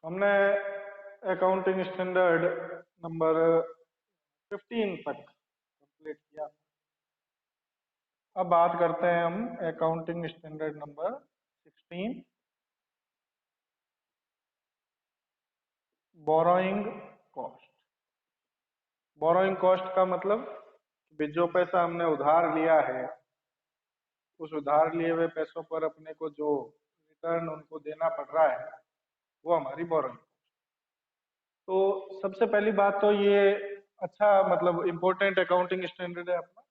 हमने accounting standard number 15 तक complete किया। अब बात करते हैं हम accounting standard number 16, borrowing cost. Borrowing cost का मतलब कि जो पैसा हमने उधार लिया है, उस उधार लिए हुए पैसों पर अपने को जो रिटर्न उनको देना पड़ रहा है, वो हमारी बोरोइंग। तो सबसे पहली बात तो ये अच्छा मतलब इम्पोर्टेंट अकाउंटिंग स्टैंडर्ड है अपना।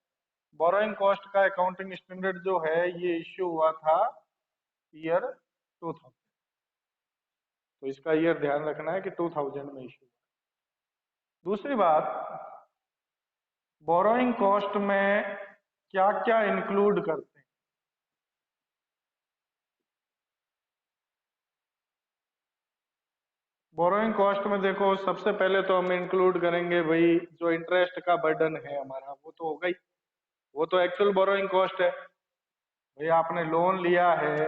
बोरोइंग कॉस्ट का अकाउंटिंग स्टैंडर्ड जो है ये इश्यू हुआ था ईयर 2000। तो इसका ईयर ध्यान रखना है कि 2000 में इश्यू हुआ। दूसरी बात, बोरोइंग कॉस्ट में क्या क्या इंक्लूड करते हैं। बोरोइंग कॉस्ट में देखो, सबसे पहले तो हम इंक्लूड करेंगे भाई जो इंटरेस्ट का बर्डन है हमारा, वो तो होगा ही। वो तो एक्चुअल बोरोइंग कॉस्ट है। भाई आपने लोन लिया है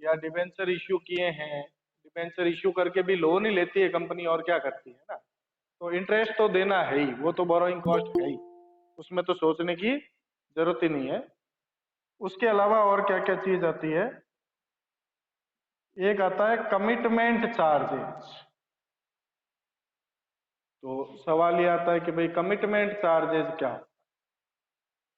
या डिबेंचर इश्यू किए हैं, डिबेंचर इश्यू करके भी लोन ही लेती है कंपनी, और क्या करती है ना। तो इंटरेस्ट तो देना है ही, वो तो बोरोइंग कॉस्ट है ही, उसमें तो सोचने की जरूरत ही नहीं है। उसके अलावा और क्या क्या चीज आती है, एक आता है कमिटमेंट चार्जेस। तो सवाल ये आता है कि भाई कमिटमेंट चार्जेस क्या।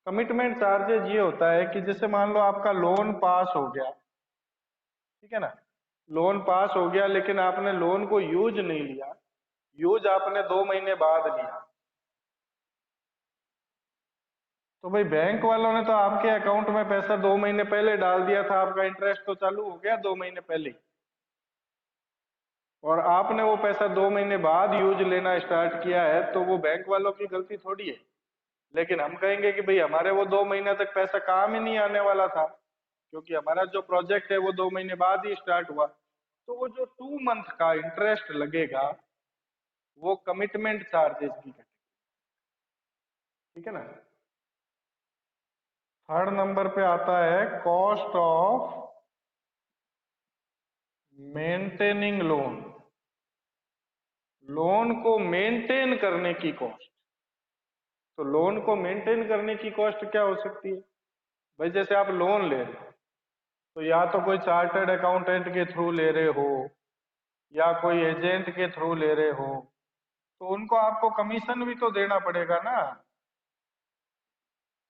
कमिटमेंट चार्जेस ये होता है कि जैसे मान लो आपका लोन पास हो गया, ठीक है ना, लोन पास हो गया लेकिन आपने लोन को यूज नहीं लिया, यूज आपने 2 महीने बाद लिया, तो भाई बैंक वालों ने तो आपके अकाउंट में पैसा 2 महीने पहले डाल दिया था, आपका इंटरेस्ट तो चालू हो गया 2 महीने पहले ही, और आपने वो पैसा 2 महीने बाद यूज लेना स्टार्ट किया है, तो वो बैंक वालों की गलती थोड़ी है। लेकिन हम कहेंगे कि भाई हमारे वो 2 महीने तक पैसा काम ही नहीं आने वाला था, क्योंकि हमारा जो प्रोजेक्ट है वो 2 महीने बाद ही स्टार्ट हुआ। तो वो जो 2 मंथ का इंटरेस्ट लगेगा वो कमिटमेंट चार्जेस की कैटेगरी, ठीक है ना। थर्ड नंबर पे आता है cost of maintaining loan. Loan को मेंटेन करने की कॉस्ट। तो लोन को मेंटेन करने की कॉस्ट क्या हो सकती है। भाई जैसे आप लोन ले रहे हो, तो या तो कोई चार्टर्ड अकाउंटेंट के थ्रू ले रहे हो या कोई एजेंट के थ्रू ले रहे हो, तो उनको आपको कमीशन भी तो देना पड़ेगा ना।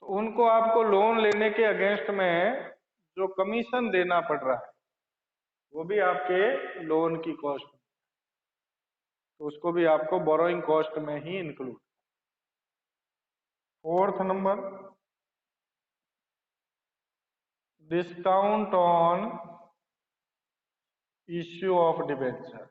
तो उनको आपको लोन लेने के अगेंस्ट में जो कमीशन देना पड़ रहा है वो भी आपके लोन की कॉस्ट, तो उसको भी आपको बोरोइंग कॉस्ट में ही include. Fourth number, discount on issue of debenture.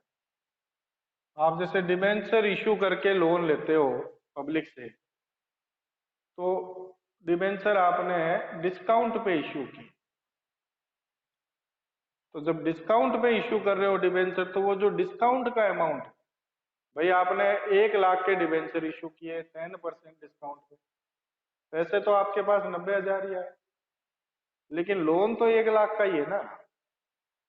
आप जैसे डिबेंचर इश्यू करके लोन लेते हो पब्लिक से, तो डिबेंचर आपने डिस्काउंट पे इश्यू की, तो जब डिस्काउंट पे इश्यू कर रहे हो डिबेंचर, तो वो जो डिस्काउंट का अमाउंट, भाई आपने 1 लाख के डिबेंचर इश्यू किए 10% डिस्काउंट पे, पैसे तो आपके पास 90,000 ही आए, लेकिन लोन तो 1 लाख का ही है ना,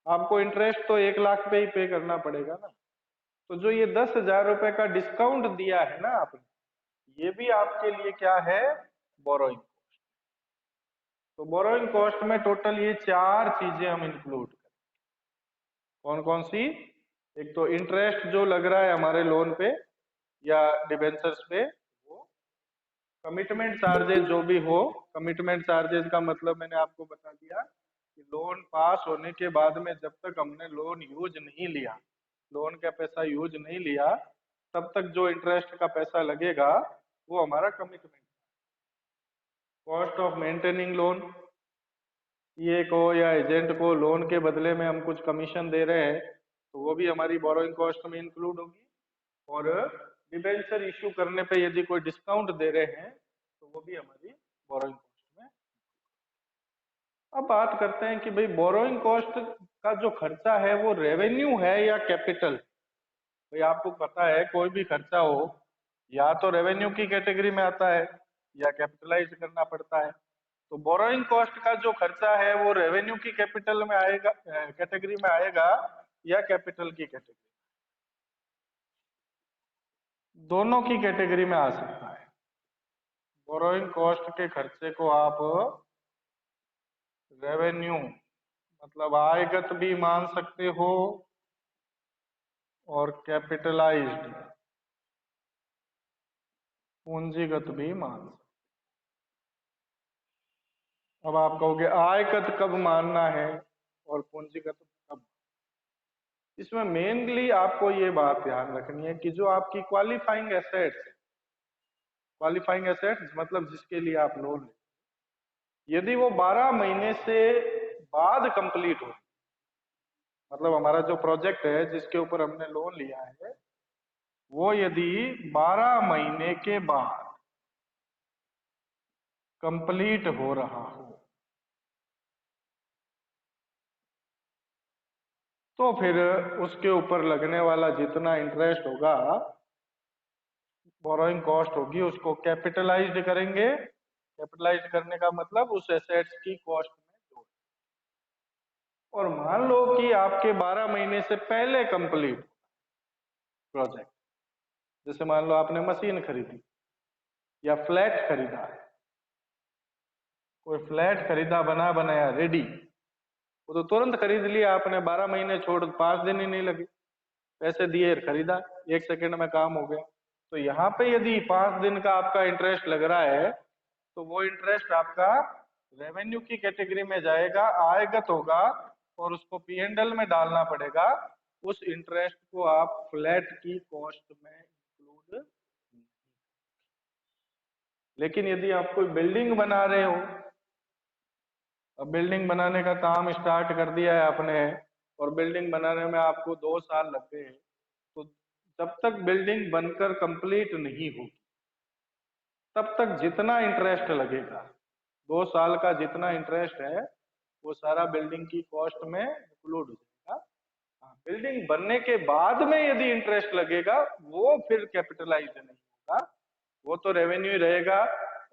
आपको इंटरेस्ट तो 1 लाख पे ही पे करना पड़ेगा ना। तो जो ये 10,000 रुपए का डिस्काउंट दिया है ना आपने, ये भी आपके लिए क्या है, बोरोइंग। तो बोरोइंग कॉस्ट में टोटल ये 4 चीजें हम इंक्लूड करें। कौन कौन सी, एक तो इंटरेस्ट जो लग रहा है हमारे लोन पे या डिबेंचर्स पे, वो कमिटमेंट चार्जेस जो भी हो। कमिटमेंट चार्जेस का मतलब मैंने आपको बता दिया कि लोन पास होने के बाद में जब तक हमने लोन यूज नहीं लिया, लोन का पैसा यूज नहीं लिया, तब तक जो इंटरेस्ट का पैसा लगेगा वो हमारा commitment. Cost of maintaining loan, CA को या एजेंट को लोन के बदले में हम कुछ कमीशन दे रहे हैं, तो वो भी हमारी बोरोइंग कॉस्ट में इंक्लूड होगी। और डिबेंचर इश्यू करने पे यदि कोई डिस्काउंट दे रहे हैं तो वो भी हमारी बोरोइंग कॉस्ट में। अब बात करते हैं कि भाई बोरोइंग कॉस्ट का जो खर्चा है वो रेवेन्यू है या कैपिटल। भाई आपको पता है कोई भी खर्चा हो या तो रेवेन्यू की कैटेगरी में आता है या कैपिटलाइज करना पड़ता है। तो बोरोइंग कॉस्ट का जो खर्चा है वो रेवेन्यू की कैपिटल में आएगा, कैटेगरी में आएगा या कैपिटल की कैटेगरी। दोनों की कैटेगरी में आ सकता है। बोरोइंग कॉस्ट के खर्चे को आप रेवेन्यू मतलब आयगत भी मान सकते हो और कैपिटलाइज्ड पूंजीगत भी मान सकते। अब आप कहोगे आयगत कब मानना है और पूंजीगत कब? इसमें मेनली आपको ये बात ध्यान रखनी है कि जो आपकी क्वालिफाइंग एसेट्स मतलब जिसके लिए आप लोन लें, यदि वो 12 महीने से बाद कंप्लीट हो, मतलब हमारा जो प्रोजेक्ट है जिसके ऊपर हमने लोन लिया है वो यदि 12 महीने के बाद कंप्लीट हो रहा हो तो फिर उसके ऊपर लगने वाला जितना इंटरेस्ट होगा, बोरोइंग कॉस्ट होगी, उसको कैपिटलाइज्ड करेंगे। कैपिटलाइज्ड करने का मतलब उस एसेट्स की कॉस्ट में जोड़। और मान लो कि आपके 12 महीने से पहले कंप्लीट प्रोजेक्ट, जैसे मान लो आपने मशीन खरीदी या फ्लैट खरीदा है, कोई फ्लैट खरीदा बना बनाया रेडी, वो तो तुरंत खरीद लिया आपने, 12 महीने छोड़ 5 दिन ही नहीं लगे, पैसे दिए खरीदा, 1 सेकंड में काम हो गया। तो यहाँ पे यदि 5 दिन का आपका इंटरेस्ट लग रहा है तो वो इंटरेस्ट आपका रेवेन्यू की कैटेगरी में जाएगा, आयगत होगा और उसको पीएनएल में डालना पड़ेगा। उस इंटरेस्ट को आप फ्लैट की कॉस्ट में इंक्लूड। लेकिन यदि आप कोई बिल्डिंग बना रहे हो, अब बिल्डिंग बनाने का काम स्टार्ट कर दिया है आपने और बिल्डिंग बनाने में आपको 2 साल लग गए, तो जब तक बिल्डिंग बनकर कंप्लीट नहीं होगी तब तक जितना इंटरेस्ट लगेगा, 2 साल का जितना इंटरेस्ट है वो सारा बिल्डिंग की कॉस्ट में इंक्लूड हो जाएगा। हाँ, बिल्डिंग बनने के बाद में यदि इंटरेस्ट लगेगा वो फिर कैपिटलाइज नहीं होगा, वो तो रेवेन्यू रहेगा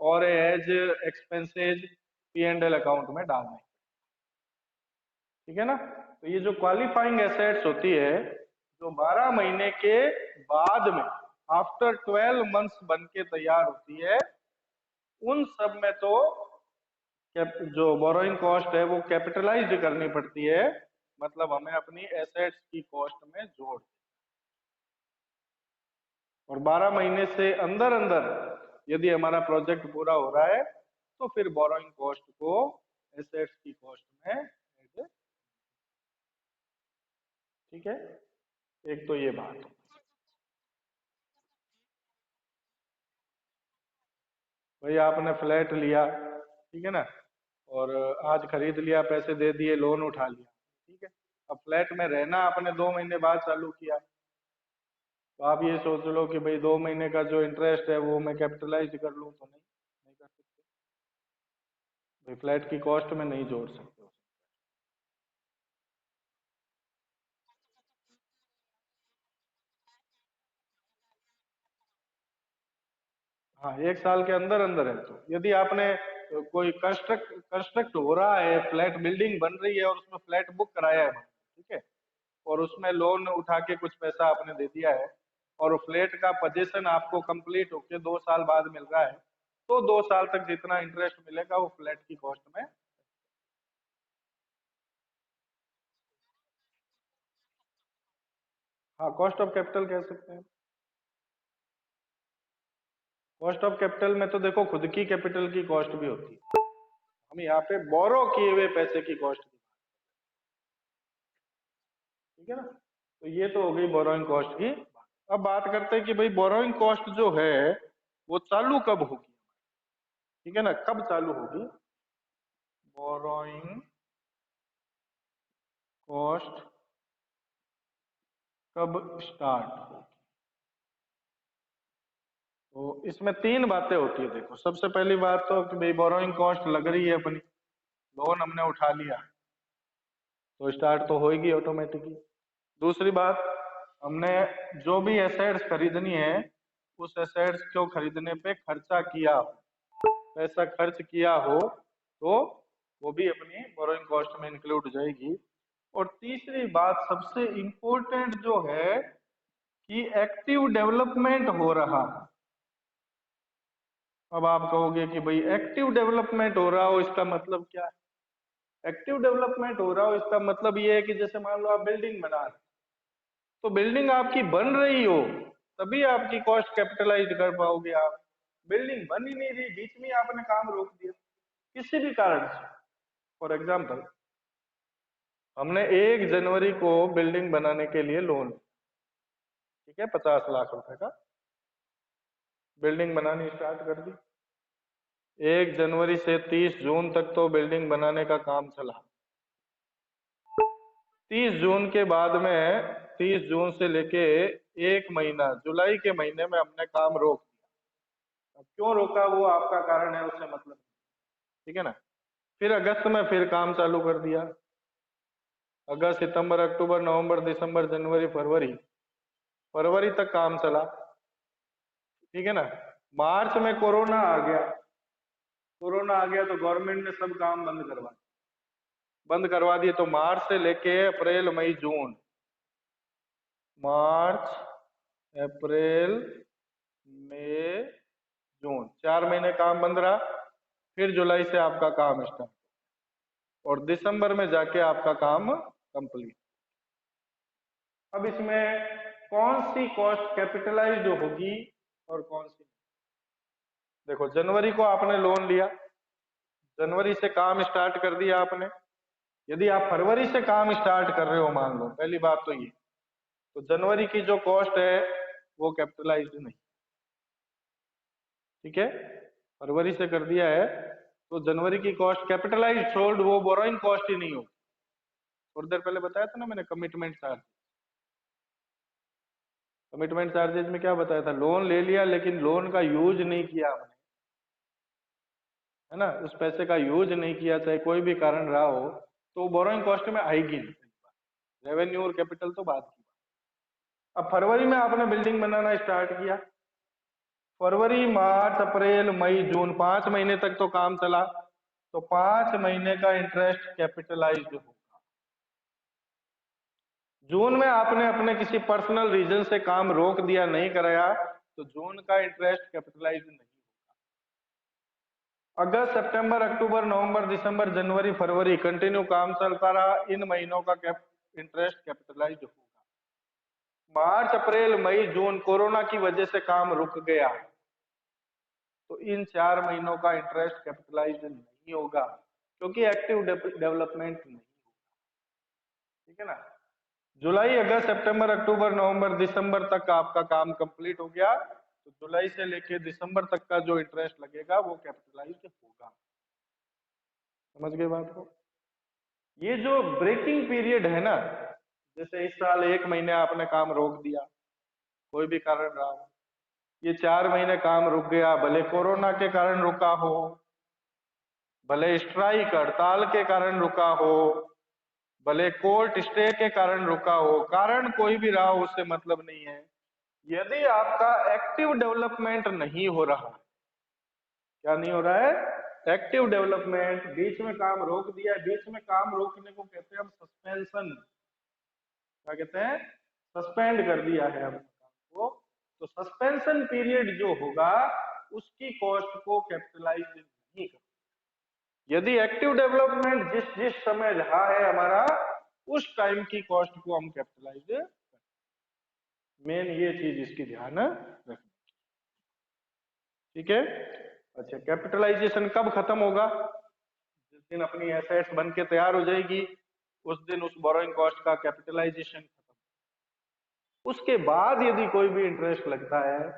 और एज एक्सपेंसेज पीएनएल अकाउंट में डालना है। ठीक है ना? तो ये जो क्वालिफाइंग एसेट्स होती है जो 12 महीने के बाद में आफ्टर 12 मंथ्स बन के तैयार होती है, उन सब में तो जो बोरोइंग कॉस्ट है वो कैपिटलाइज्ड करनी पड़ती है, मतलब हमें अपनी एसेट्स की कॉस्ट में जोड़। और 12 महीने से अंदर अंदर यदि हमारा प्रोजेक्ट पूरा हो रहा है तो फिर बोरोइंग कॉस्ट को एसेट्स की कॉस्ट में ऐड। ठीक है, एक तो ये बात। भाई आपने फ्लैट लिया, ठीक है ना, और आज खरीद लिया, पैसे दे दिए, लोन उठा लिया, ठीक है। अब फ्लैट में रहना आपने 2 महीने बाद चालू किया, तो आप ये सोच लो कि भाई 2 महीने का जो इंटरेस्ट है वो मैं कैपिटलाइज कर लूँ, तो नहीं, नहीं कर सकते भाई, फ्लैट की कॉस्ट में नहीं जोड़ सकते हो। हाँ, 1 साल के अंदर अंदर है। तो यदि आपने कोई कंस्ट्रक्ट हो रहा है, फ्लैट बिल्डिंग बन रही है और उसमें फ्लैट बुक कराया है, ठीक है, और उसमें लोन उठा के कुछ पैसा आपने दे दिया है और फ्लैट का पोजीशन आपको कंप्लीट होके 2 साल बाद मिल रहा है, तो 2 साल तक जितना इंटरेस्ट मिलेगा वो फ्लैट की कॉस्ट में। हाँ, कॉस्ट ऑफ कैपिटल कह सकते हैं। कॉस्ट ऑफ कैपिटल में तो देखो खुद की कैपिटल की कॉस्ट भी होती है, हम यहाँ पे बोरो किए हुए पैसे की कॉस्ट की। ठीक है ना? तो ये तो हो गई बोरोइंग कॉस्ट की। अब बात करते हैं कि भाई बोरोइंग कॉस्ट जो है वो चालू कब होगी। ठीक है ना, कब चालू होगी बोरोइंग कॉस्ट, कब स्टार्ट होगी? तो इसमें 3 बातें होती है। देखो, सबसे पहली बात तो कि भाई बोरोइंग कॉस्ट लग रही है अपनी, लोन हमने उठा लिया तो स्टार्ट तो होगी ऑटोमेटिकली। दूसरी बात, हमने जो भी एसेट्स खरीदनी है उस एसेट्स को खरीदने पे खर्चा किया हो, पैसा खर्च किया हो, तो वो भी अपनी बोरोइंग कॉस्ट में इंक्लूड हो जाएगी। और तीसरी बात सबसे इंपॉर्टेंट जो है कि एक्टिव डेवलपमेंट हो रहा है। अब आप कहोगे कि भाई एक्टिव डेवलपमेंट हो रहा हो इसका मतलब क्या है? एक्टिव डेवलपमेंट हो रहा हो इसका मतलब ये है कि जैसे मान लो आप बिल्डिंग बना रहे, तो बिल्डिंग आपकी बन रही हो तभी आपकी कॉस्ट कैपिटलाइज कर पाओगे आप। बिल्डिंग बन ही नहीं रही, बीच में आपने काम रोक दिया किसी भी कारण से। फॉर एग्जाम्पल, हमने 1 जनवरी को बिल्डिंग बनाने के लिए लोन, ठीक है, 50 लाख रुपए का, बिल्डिंग बनानी स्टार्ट कर दी। 1 जनवरी से 30 जून तक तो बिल्डिंग बनाने का काम चला। 30 जून के बाद में, 30 जून से लेके 1 महीना जुलाई के महीने में हमने काम रोक दिया। अब क्यों रोका वो आपका कारण है, उससे मतलब नहीं, ठीक है ना। फिर अगस्त में फिर काम चालू कर दिया। अगस्त, सितंबर, अक्टूबर, नवंबर, दिसंबर, जनवरी, फरवरी, फरवरी तक काम चला, ठीक है ना। मार्च में कोरोना आ गया। कोरोना आ गया तो गवर्नमेंट ने सब काम बंद करवा दिए। तो मार्च से लेके अप्रैल, मई, जून, मार्च, अप्रैल, मई, जून, 4 महीने काम बंद रहा। फिर जुलाई से आपका काम स्टार्ट और दिसंबर में जाके आपका काम कंप्लीट। अब इसमें कौन सी कॉस्ट कैपिटलाइज्ड होगी और कौन सी? देखो, जनवरी को आपने लोन लिया, जनवरी से काम स्टार्ट कर दिया आपने। यदि आप फरवरी से काम स्टार्ट कर रहे हो, मान लो, पहली बात तो ये, तो जनवरी की जो कॉस्ट है वो कैपिटलाइज्ड नहीं, ठीक है। फरवरी से कर दिया है तो जनवरी की कॉस्ट कैपिटलाइज्ड सोल्ड, वो बोरोइंग कॉस्ट ही नहीं होगी। थोड़ी देर पहले बताया था ना मैंने, कमिटमेंट चार्ज। कमिटमेंट चार्जेज में क्या बताया था? लोन ले लिया लेकिन लोन का यूज नहीं किया हमने, है ना, उस पैसे का यूज नहीं किया, चाहे कोई भी कारण रहा हो, तो बोरोइंग कॉस्ट में आएगी नहीं। रेवेन्यू और कैपिटल तो बात की। अब फरवरी में आपने बिल्डिंग बनाना स्टार्ट किया, फरवरी, मार्च, अप्रैल, मई, जून, 5 महीने तक तो काम चला, तो 5 महीने का इंटरेस्ट कैपिटलाइज्ड होगा। जून में आपने अपने किसी पर्सनल रीजन से काम रोक दिया, नहीं कराया, तो जून का इंटरेस्ट कैपिटलाइज्ड नहीं होगा। अगस्त, सितंबर, अक्टूबर, नवंबर, दिसंबर, जनवरी, फरवरी कंटिन्यू काम चलता रहा, इन महीनों का इंटरेस्ट कैपिटलाइज्ड होगा। मार्च, अप्रैल, मई, जून कोरोना की वजह से काम रुक गया, तो इन 4 महीनों का इंटरेस्ट कैपिटलाइज्ड नहीं होगा, क्योंकि एक्टिव डेवलपमेंट नहीं होगा, ठीक है ना। जुलाई, अगस्त, सितंबर, अक्टूबर, नवंबर, दिसंबर तक आपका काम कंप्लीट हो गया, तो जुलाई से लेके दिसंबर तक का जो इंटरेस्ट लगेगा वो कैपिटलाइज्ड होगा। समझ गए बात को? ये जो ब्रेकिंग पीरियड है ना, जैसे इस साल 1 महीने आपने काम रोक दिया, कोई भी कारण रहा हो, ये 4 महीने काम रुक गया, भले कोरोना के कारण रुका हो, भले स्ट्राइक हड़ताल के कारण रुका हो, भले कोर्ट स्टे के कारण रुका हो, कारण कोई भी रहा हो, उससे मतलब नहीं है। यदि आपका एक्टिव डेवलपमेंट नहीं हो रहा, क्या नहीं हो रहा है? एक्टिव डेवलपमेंट, बीच में काम रोक दिया है। बीच में काम रोकने को कहते हैं हम सस्पेंशन। क्या कहते हैं? सस्पेंड कर दिया है हम काम को, तो सस्पेंशन पीरियड जो होगा उसकी कॉस्ट को कैपिटलाइज नहीं कर। यदि एक्टिव डेवलपमेंट जिस जिस समय रहा है हमारा, उस टाइम की कॉस्ट को हम कैपिटलाइज, मेन ये चीज इसकी ध्यान रखना, ठीक है। अच्छा, कैपिटलाइजेशन कब खत्म होगा? जिस दिन अपनी एसेट्स बन के तैयार हो जाएगी, उस दिन उस बोरोइंग कॉस्ट का कैपिटलाइजेशन खत्म। उसके बाद यदि कोई भी इंटरेस्ट लगता है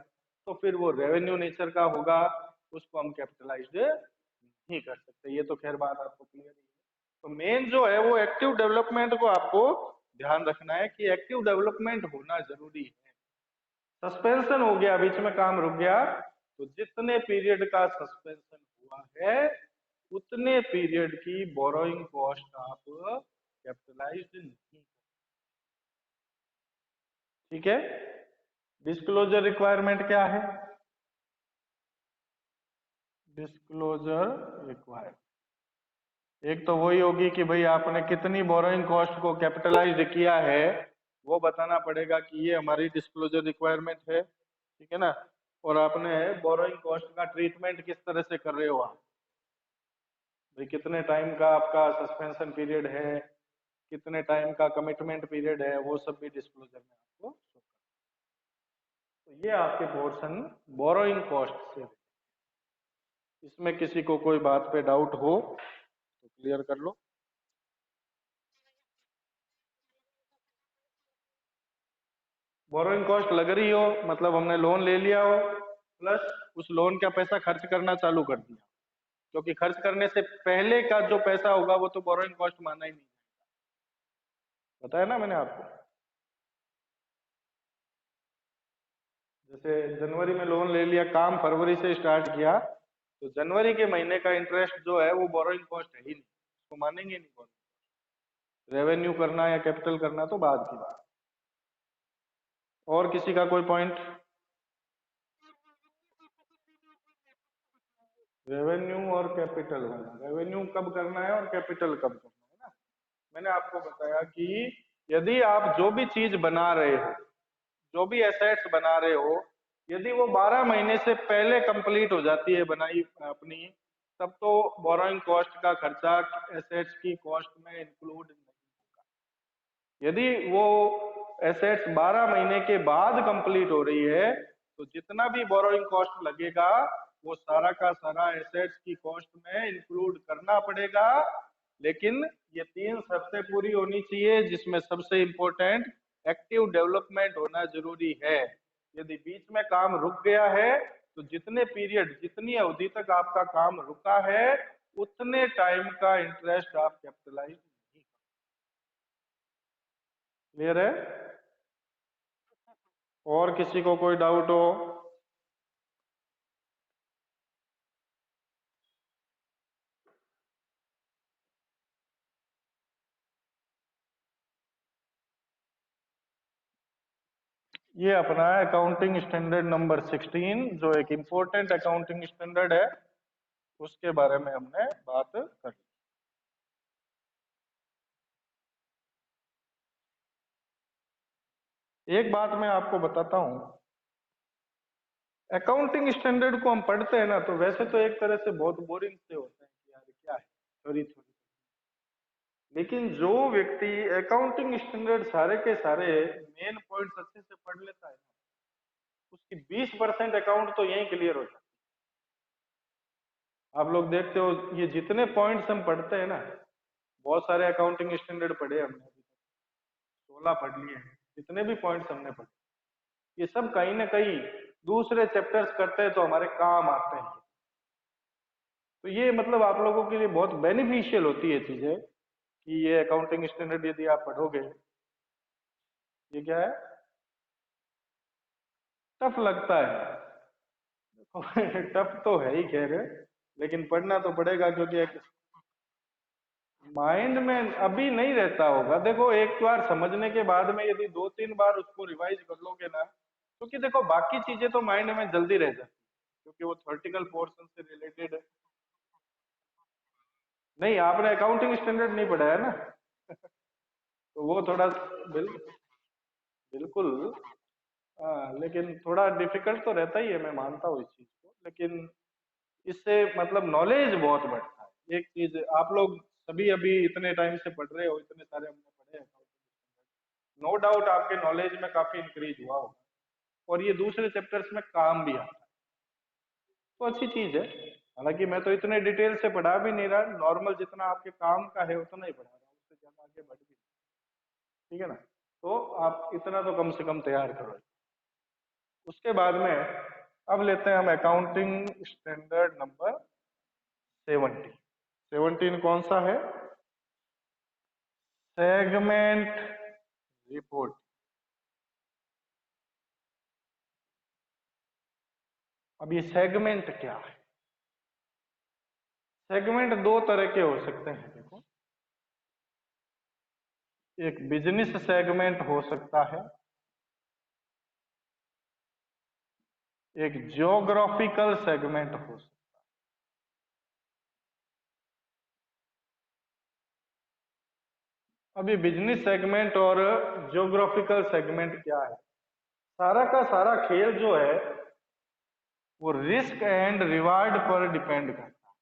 तो फिर वो रेवेन्यू नेचर का होगा, उसको हम कैपिटलाइज्ड नहीं कर सकते। ये तो खैर बात आपको क्लियर है। तो मेन जो है वो एक्टिव डेवलपमेंट को आपको ध्यान रखना है कि एक्टिव डेवलपमेंट होना जरूरी है। सस्पेंशन हो गया, बीच में काम रुक गया, तो जितने पीरियड का सस्पेंशन हुआ है उतने पीरियड की बोरोइंग कॉस्ट आप कैपिटलाइज्ड नहीं, ठीक है। डिस्क्लोजर रिक्वायरमेंट क्या है? डिस्क्लोजर रिक्वायरमेंट एक तो वही होगी कि भाई आपने कितनी बोरोइंग कॉस्ट को कैपिटलाइज्ड किया है, वो बताना पड़ेगा कि ये हमारी डिस्क्लोजर रिक्वायरमेंट है, ठीक है ना। और आपने बोरोइंग कॉस्ट का ट्रीटमेंट किस तरह से कर रहे हो आप, भाई कितने टाइम का आपका सस्पेंशन पीरियड है, कितने टाइम का कमिटमेंट पीरियड है, वो सब भी डिस्क्लोजर में आपको शो करना। तो ये आपके पोर्शन बोरोइंग कॉस्ट से। इसमें किसी को कोई बात पे डाउट हो तो क्लियर कर लो। बोरोइंग कॉस्ट लग रही हो मतलब हमने लोन ले लिया हो, प्लस उस लोन का पैसा खर्च करना चालू कर दिया, क्योंकि खर्च करने से पहले का जो पैसा होगा वो तो बोरोइंग कॉस्ट माना ही नहीं। बताया ना मैंने आपको। जैसे जनवरी में लोन ले लिया, काम फरवरी से स्टार्ट किया, तो जनवरी के महीने का इंटरेस्ट जो है वो बोरोइंग कॉस्ट है ही नहीं, उसको मानेंगे नहीं बोरोइंग। रेवेन्यू करना या कैपिटल करना तो बाद की बात। और किसी का कोई पॉइंट। रेवेन्यू और कैपिटल वाला, रेवेन्यू कब करना है और कैपिटल कब करना है ना। मैंने आपको बताया कि यदि आप जो भी चीज बना रहे हो, जो भी एसेट्स बना रहे हो, यदि वो 12 महीने से पहले कंप्लीट हो जाती है बनाई अपनी, तब तो बोरोइंग कॉस्ट का खर्चा एसेट्स की कॉस्ट में इंक्लूड नहीं होगा। यदि वो एसेट्स 12 महीने के बाद कंप्लीट हो रही है, तो जितना भी बोरोइंग कॉस्ट लगेगा वो सारा का सारा एसेट्स की कॉस्ट में इंक्लूड करना पड़ेगा। लेकिन ये 3 शर्तें पूरी होनी चाहिए, जिसमें सबसे इंपॉर्टेंट एक्टिव डेवलपमेंट होना जरूरी है। यदि बीच में काम रुक गया है तो जितने पीरियड, जितनी अवधि तक आपका काम रुका है, उतने टाइम का इंटरेस्ट आप कैपिटलाइज नहीं। क्लियर है। और किसी को कोई डाउट हो। ये अपना अकाउंटिंग स्टैंडर्ड नंबर 16, जो एक इंपॉर्टेंट अकाउंटिंग स्टैंडर्ड है, उसके बारे में हमने बात कर ली। एक बात मैं आपको बताता हूं, अकाउंटिंग स्टैंडर्ड को हम पढ़ते हैं ना, तो वैसे तो एक तरह से बहुत बोरिंग से होते हैं कि यार क्या है, थोड़ी थोड़ी। लेकिन जो व्यक्ति अकाउंटिंग स्टैंडर्ड सारे के सारे मेन पॉइंट्स अच्छे से पढ़ लेता है, उसकी 20% अकाउंट तो यही क्लियर हो जाता है। आप लोग देखते हो ये जितने पॉइंट्स हम पढ़ते हैं ना, बहुत सारे अकाउंटिंग स्टैंडर्ड पढ़े हमने अभी तक, 16 पढ़ लिए हैं, जितने भी पॉइंट्स हमने पढ़े, ये सब कहीं ना कहीं दूसरे चैप्टर्स करते हैं तो हमारे काम आते हैं। तो ये मतलब आप लोगों के लिए बहुत बेनिफिशियल होती है चीजें, कि ये अकाउंटिंग स्टैंडर्ड यदि आप पढ़ोगे। ये क्या है, टफ लगता है टफ तो है ही खैर, लेकिन पढ़ना तो पड़ेगा, क्योंकि एक माइंड में अभी नहीं रहता होगा। देखो एक बार समझने के बाद में यदि 2-3 बार उसको रिवाइज कर लोगे ना, क्योंकि देखो बाकी चीजें तो माइंड में जल्दी रह जाती है, क्योंकि वो थ्योरेटिकल पोर्शन से रिलेटेड है। नहीं, आपने अकाउंटिंग स्टैंडर्ड नहीं पढ़ा है ना तो वो थोड़ा बिल्कुल। हाँ, लेकिन थोड़ा डिफिकल्ट तो रहता ही है, मैं मानता हूँ इस चीज को, लेकिन इससे मतलब नॉलेज बहुत बढ़ता है। एक चीज आप लोग सभी अभी इतने टाइम से पढ़ रहे हो, इतने सारे हमने पढ़े हैं, नो डाउट आपके नॉलेज में काफी इंक्रीज हुआ होगा, और ये दूसरे चैप्टर्स में काम भी आता है, तो अच्छी चीज है। हालांकि मैं तो इतने डिटेल से पढ़ा भी नहीं रहा, नॉर्मल जितना आपके काम का है उतना ही पढ़ा रहा हूँ, उससे ज्यादा आगे बढ़ भी नहीं। ठीक है ना। तो आप इतना तो कम से कम तैयार करो। उसके बाद में अब लेते हैं हम अकाउंटिंग स्टैंडर्ड नंबर 17। 17 कौन सा है, सेगमेंट रिपोर्ट। अब ये सेगमेंट क्या है, सेगमेंट दो तरह के हो सकते हैं। देखो, एक बिजनेस सेगमेंट हो सकता है, एक ज्योग्राफिकल सेगमेंट हो सकता अभी बिजनेस सेगमेंट और ज्योग्राफिकल सेगमेंट क्या है, सारा का सारा खेल जो है वो रिस्क एंड रिवार्ड पर डिपेंड करता है।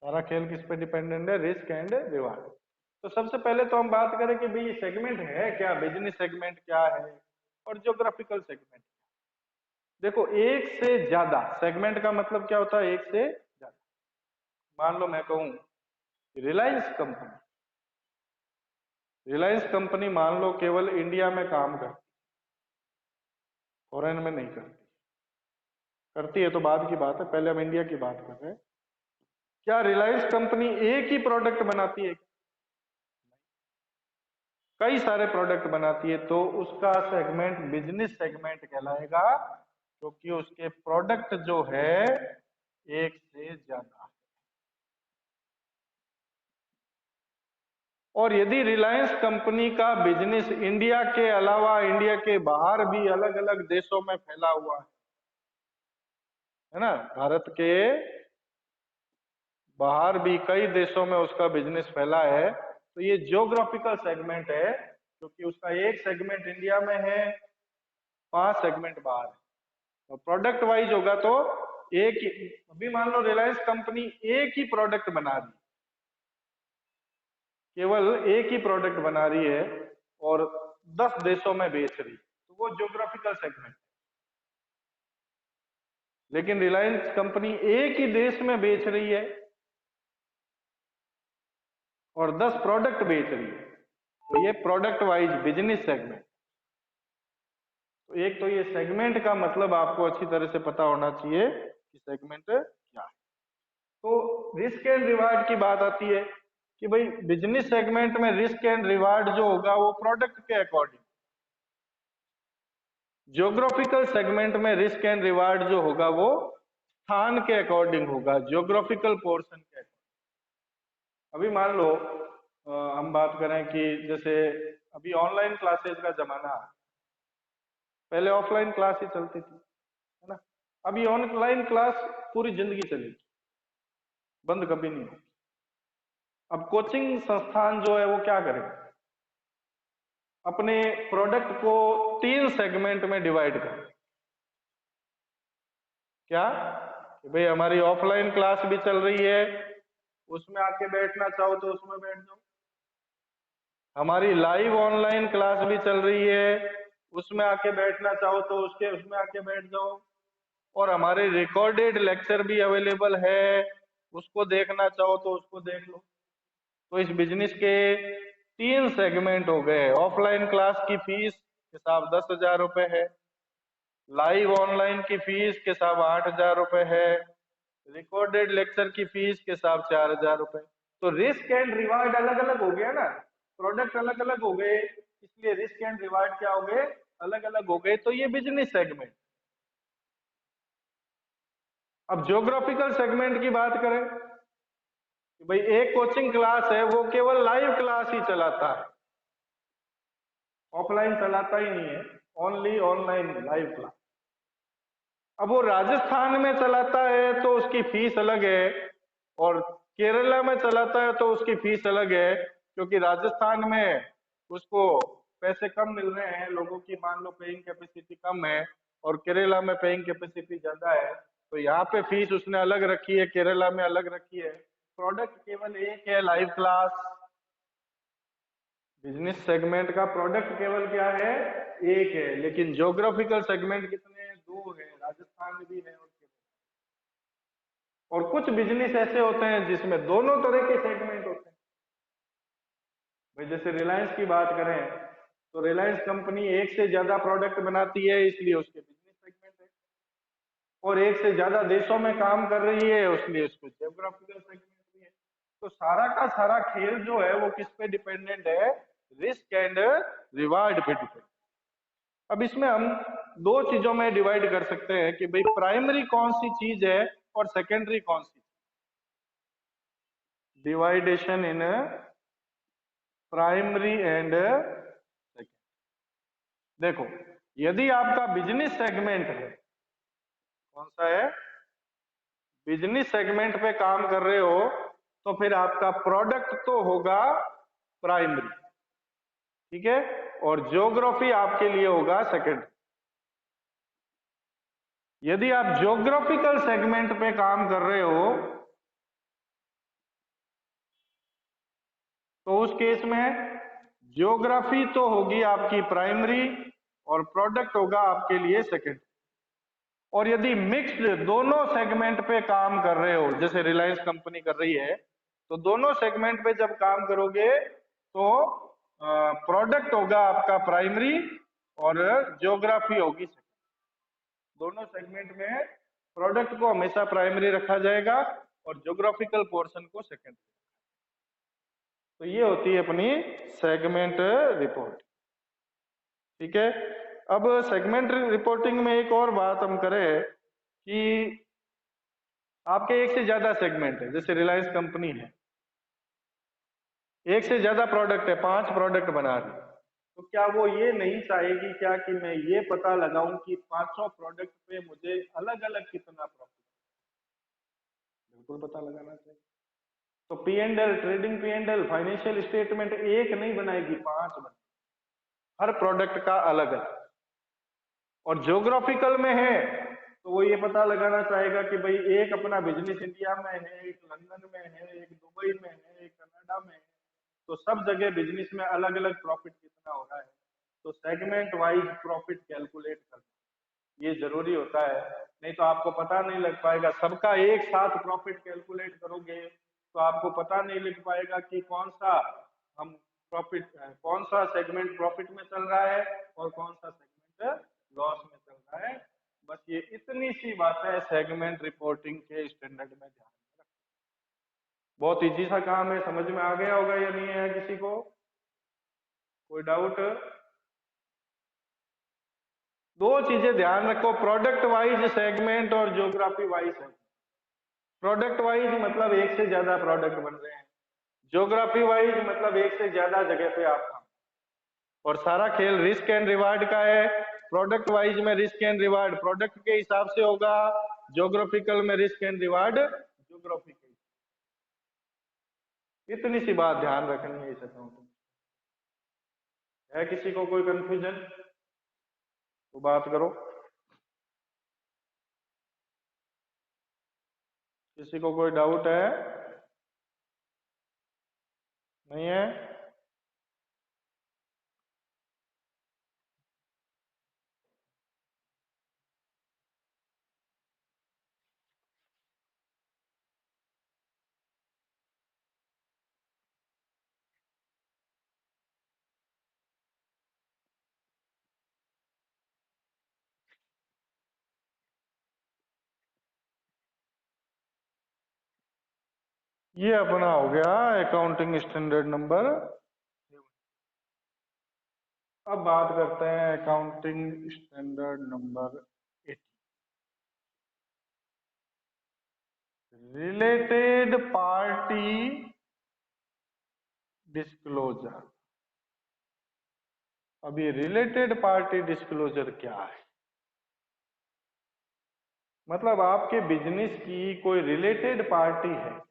सारा खेल किस पे डिपेंडेंट है, रिस्क एंड रिवार्ड। तो सबसे पहले तो हम बात करें कि भाई सेगमेंट है क्या, बिजनेस सेगमेंट क्या है और ज्योग्राफिकल सेगमेंट। देखो, एक से ज्यादा सेगमेंट का मतलब क्या होता है, एक से ज्यादा। मान लो मैं कहूं रिलायंस कंपनी, रिलायंस कंपनी मान लो केवल इंडिया में काम करती, फॉरेन में नहीं करती। करती है तो बाद की बात है, पहले हम इंडिया की बात कर रहे हैं। क्या रिलायंस कंपनी एक ही प्रोडक्ट बनाती है, कई सारे प्रोडक्ट बनाती है, तो उसका सेगमेंट बिजनेस सेगमेंट कहलाएगा, क्योंकि उसके प्रोडक्ट जो है एक से ज्यादा है। और यदि रिलायंस कंपनी का बिजनेस इंडिया के अलावा इंडिया के बाहर भी अलग अलग देशों में फैला हुआ है ना, भारत के बाहर भी कई देशों में उसका बिजनेस फैला है, तो ये ज्योग्राफिकल सेगमेंट है, क्योंकि उसका एक सेगमेंट इंडिया में है, 5 सेगमेंट बाहर है। तो प्रोडक्ट वाइज होगा तो एक ही, अभी मान लो रिलायंस कंपनी एक ही प्रोडक्ट बना रही, केवल एक ही प्रोडक्ट बना रही है और 10 देशों में बेच रही, तो वो ज्योग्राफिकल सेगमेंट। लेकिन रिलायंस कंपनी एक ही देश में बेच रही है और 10 प्रोडक्ट बेच रही है, तो ये प्रोडक्ट वाइज बिजनेस सेगमेंट। तो एक तो ये सेगमेंट का मतलब आपको अच्छी तरह से पता होना चाहिए कि सेगमेंट क्या है। तो रिस्क एंड रिवार्ड की बात आती है कि भाई बिजनेस सेगमेंट में रिस्क एंड रिवार्ड जो होगा वो प्रोडक्ट के अकॉर्डिंग, ज्योग्राफिकल सेगमेंट में रिस्क एंड रिवार्ड जो होगा वो स्थान के अकॉर्डिंग होगा, ज्योग्राफिकल पोर्शन के अकॉर्डिंग। अभी मान लो हम बात करें कि जैसे अभी ऑनलाइन क्लासेस का जमाना है, पहले ऑफलाइन क्लास ही चलती थी, है ना। अभी ऑनलाइन क्लास पूरी जिंदगी चलेगी, बंद कभी नहीं होगी। अब कोचिंग संस्थान जो है वो क्या करेगा, अपने प्रोडक्ट को 3 सेगमेंट में डिवाइड कर, क्या कि भाई हमारी ऑफलाइन क्लास भी चल रही है, उसमें आके बैठना चाहो तो उसमें बैठ जाओ, हमारी लाइव ऑनलाइन क्लास भी चल रही है, उसमें आके बैठना चाहो तो उसमें आके बैठ जाओ, और हमारे रिकॉर्डेड लेक्चर भी अवेलेबल है, उसको देखना चाहो तो उसको देख लो। तो इस बिजनेस के 3 सेगमेंट हो गए। ऑफलाइन क्लास की फीस के साथ 10,000 रुपए है, लाइव ऑनलाइन की फीस के साथ 8,000 रुपए है, रिकॉर्डेड लेक्चर की फीस के साथ 4,000 रुपए। तो रिस्क एंड रिवार्ड अलग अलग हो गया ना, प्रोडक्ट अलग अलग हो गए, इसलिए रिस्क एंड रिवार्ड क्या हो गए, अलग अलग हो गए। तो ये बिजनेस सेगमेंट। अब ज्योग्राफिकल सेगमेंट की बात करें कि भाई एक कोचिंग क्लास है वो केवल लाइव क्लास ही चलाता है, ऑफलाइन चलाता ही नहीं है, ओनली ऑनलाइन लाइव क्लास। अब वो राजस्थान में चलाता है तो उसकी फीस अलग है, और केरला में चलाता है तो उसकी फीस अलग है, क्योंकि राजस्थान में उसको पैसे कम मिल रहे हैं, लोगों की मान लो पेइंग कैपेसिटी कम है, और केरला में पेइंग कैपेसिटी ज्यादा है, तो यहाँ पे फीस उसने अलग रखी है, केरला में अलग रखी है। प्रोडक्ट केवल एक है, लाइव क्लास। बिजनेस सेगमेंट का प्रोडक्ट केवल क्या है, एक है, लेकिन ज्योग्राफिकल सेगमेंट कितने हैं, 2 है, राजस्थान भी है और कुछ बिजनेस ऐसे होते हैं जिसमें दोनों तरह के सेगमेंट होते हैं। भाई जैसे रिलायंस की बात करें तो रिलायंस कंपनी एक से ज्यादा प्रोडक्ट बनाती है, इसलिए उसके बिजनेस सेगमेंट है, और एक से ज्यादा देशों में काम कर रही है, इसलिए उसको ज्योग्राफिकल सेगमेंट भी है। तो सारा का सारा खेल जो है वो किस पे डिपेंडेंट है, रिस्क एंड रिवार्ड पे डिपेंड। अब इसमें हम 2 चीजों में डिवाइड कर सकते हैं कि भाई प्राइमरी कौन सी चीज है और सेकेंडरी कौन सी। डिवाइडेशन इन प्राइमरी एंड सेकेंडरी। देखो, यदि आपका बिजनेस सेगमेंट है, कौन सा है, बिजनेस सेगमेंट पे काम कर रहे हो, तो फिर आपका प्रोडक्ट तो होगा प्राइमरी, ठीक है, और ज्योग्राफी आपके लिए होगा सेकेंडरी। यदि आप ज्योग्राफिकल सेगमेंट पे काम कर रहे हो तो उस केस में ज्योग्राफी तो होगी आपकी प्राइमरी और प्रोडक्ट होगा आपके लिए सेकेंडरी। और यदि मिक्स्ड दोनों सेगमेंट पे काम कर रहे हो, जैसे रिलायंस कंपनी कर रही है, तो दोनों सेगमेंट पे जब काम करोगे तो प्रोडक्ट होगा आपका प्राइमरी और ज्योग्राफी होगी सेकेंडरी। दोनों सेगमेंट में प्रोडक्ट को हमेशा प्राइमरी रखा जाएगा और ज्योग्राफिकल पोर्शन को सेकेंडरी। तो ये होती है अपनी सेगमेंट रिपोर्ट, ठीक है। अब सेगमेंट रिपोर्टिंग में एक और बात हम करें कि आपके एक से ज्यादा सेगमेंट है, जैसे रिलायंस कंपनी है, एक से ज्यादा प्रोडक्ट है, 5 प्रोडक्ट बना रही है, तो क्या वो ये नहीं चाहेगी क्या कि मैं ये पता लगाऊं कि 500 प्रोडक्ट पे मुझे अलग अलग कितना प्रॉफिट? बिल्कुल पता लगाना चाहिए। तो P&L, trading P&L, financial statement एक नहीं बनाएगी, 5 बने, हर प्रोडक्ट का अलग अलग। और ज्योग्राफिकल में है तो वो ये पता लगाना चाहेगा कि भाई एक अपना बिजनेस इंडिया में है, एक लंदन में है, एक दुबई में है, एक कनाडा में है, तो सब जगह बिजनेस में अलग अलग प्रॉफिट कितना हो रहा है। तो सेगमेंट वाइज प्रॉफिट कैलकुलेट करना ये जरूरी होता है, नहीं तो आपको पता नहीं लग पाएगा। सबका एक साथ प्रॉफिट कैलकुलेट करोगे तो आपको पता नहीं लग पाएगा कि कौन सा हम प्रॉफिट, कौन सा सेगमेंट प्रॉफिट में चल रहा है और कौन सा सेगमेंट लॉस में चल रहा है। बस ये इतनी सी बात है सेगमेंट रिपोर्टिंग के स्टैंडर्ड में ध्यान में रखना। बहुत इजी सा काम है, समझ में आ गया होगा या नहीं है किसी को कोई डाउट? दो चीजें ध्यान रखो, प्रोडक्ट वाइज सेगमेंट और geography wise segment. Product wise मतलब एक से ज्यादा प्रोडक्ट बन रहे हैं, ज्योग्राफी वाइज मतलब एक से ज्यादा जगह पे आप काम, और सारा खेल रिस्क एंड रिवार्ड का है। प्रोडक्ट वाइज में रिस्क एंड रिवार्ड प्रोडक्ट के हिसाब से होगा, ज्योग्राफिकल में रिस्क एंड रिवार्ड ज्योग्राफी के। इतनी सी बात ध्यान रखनी है इस अकाउंट में। है किसी को कोई कंफ्यूजन तो बात करो, किसी को कोई डाउट है? नहीं है? ये अपना हो गया अकाउंटिंग स्टैंडर्ड नंबर। अब बात करते हैं accounting standard number 8, related party disclosure. अब ये रिलेटेड पार्टी डिस्क्लोजर क्या है? मतलब आपके बिजनेस की कोई रिलेटेड पार्टी है,